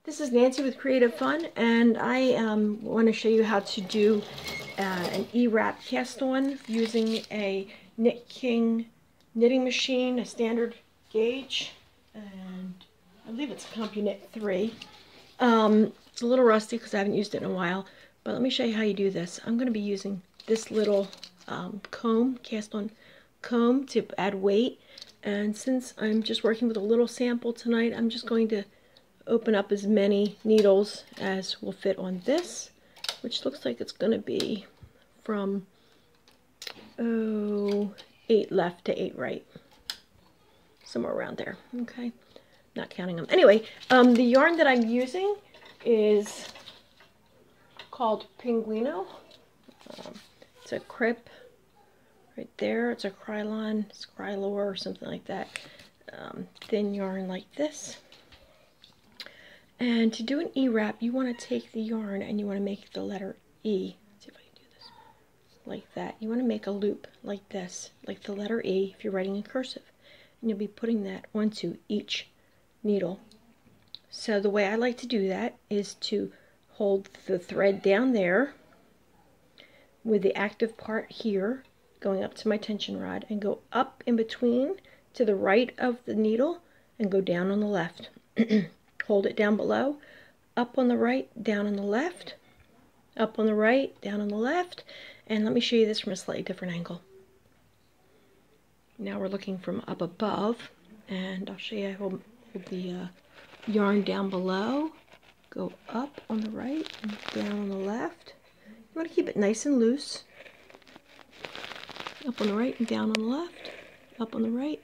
This is Nancy with Creative Fun, and I want to show you how to do an E-wrap cast-on using a KnitKing knitting machine, a standard gauge, and I believe it's a CompuKnit III. It's a little rusty because I haven't used it in a while, but let me show you how you do this. I'm going to be using this little comb, cast-on comb, to add weight, and since I'm just working with a little sample tonight, I'm just going to open up as many needles as will fit on this, which looks like it's going to be from 8 left to 8 right, somewhere around there. Okay, not counting them. Anyway, the yarn that I'm using is called Pinguino. It's a crip right there. It's a Krylon, Krylor, or something like that. Thin yarn like this. And to do an E-wrap, you want to take the yarn and you want to make the letter E. Let's see if I can do this. Like that. You want to make a loop like this, like the letter E if you're writing in cursive. And you'll be putting that onto each needle. So the way I like to do that is to hold the thread down there with the active part here going up to my tension rod and go up in between to the right of the needle and go down on the left. Hold it down below, up on the right, down on the left, up on the right, down on the left, and let me show you this from a slightly different angle. Now we're looking from up above, and I'll show you. I hold the yarn down below, go up on the right and down on the left. You want to keep it nice and loose. Up on the right and down on the left, up on the right,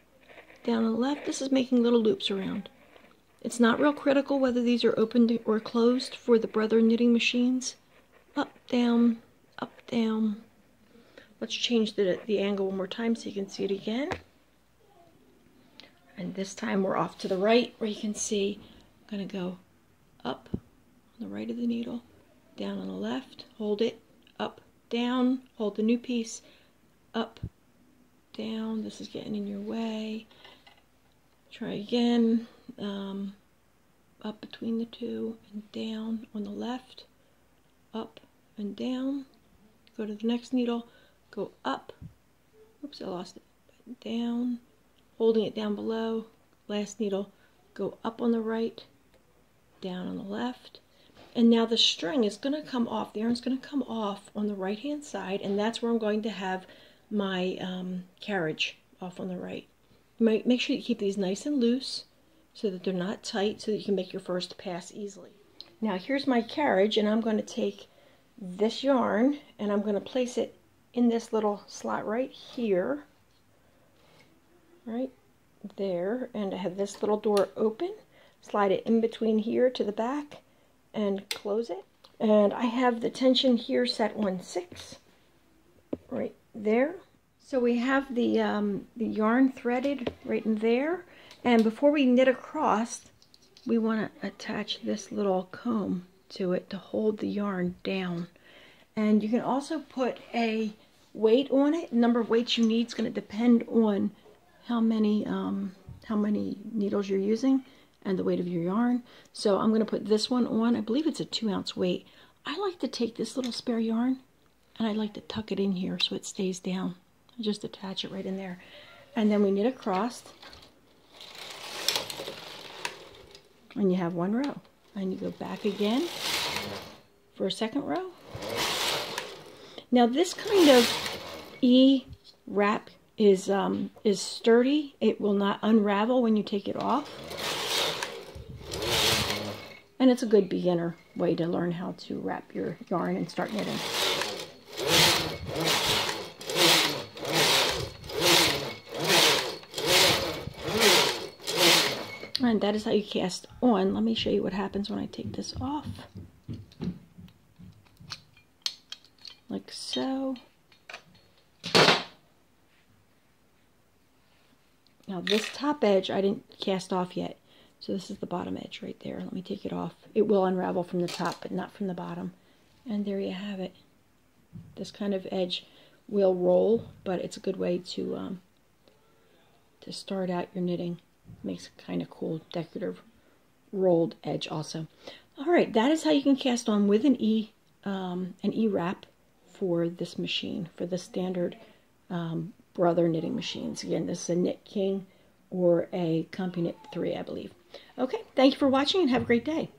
down on the left. This is making little loops around. It's not real critical whether these are opened or closed for the Brother knitting machines. Up, down, up, down. Let's change the angle one more time so you can see it again. And this time we're off to the right where you can see I'm going to go up on the right of the needle, down on the left, hold it, up, down, hold the new piece, up, down. This is getting in your way. Try again. Up between the two and down on the left, up and down. Go to the next needle, go up. Oops, I lost it. Down, holding it down below. Last needle, go up on the right, down on the left. And now the string is going to come off. The yarn's going to come off on the right hand side, and that's where I'm going to have my carriage off on the right. Make sure you keep these nice and loose so that they're not tight, so that you can make your first pass easily. Now here's my carriage, and I'm going to take this yarn and I'm going to place it in this little slot right here, right there, and I have this little door open. Slide it in between here to the back and close it. And I have the tension here set on 6 right there. So we have the yarn threaded right in there, and before we knit across, we want to attach this little comb to it to hold the yarn down. And you can also put a weight on it. The number of weights you need is going to depend on how many needles you're using and the weight of your yarn. So I'm going to put this one on. I believe it's a 2-ounce weight. I like to take this little spare yarn and I like to tuck it in here so it stays down. Just attach it right in there, and then we knit across, and you have 1 row, and you go back again for a 2nd row. Now this kind of E-wrap is sturdy. It will not unravel when you take it off, and it's a good beginner way to learn how to wrap your yarn and start knitting. And that is how you cast on. Let me show you what happens when I take this off. Like so. Now this top edge I didn't cast off yet. So this is the bottom edge right there. Let me take it off. It will unravel from the top, but not from the bottom. And there you have it. This kind of edge will roll, but it's a good way to start out your knitting. Makes a kind of cool decorative rolled edge also. All right, that is how you can cast on with an E wrap for this machine, for the standard Brother knitting machines. Again, this is a KnitKing or a CompuKnit III, I believe. Okay, thank you for watching and have a great day.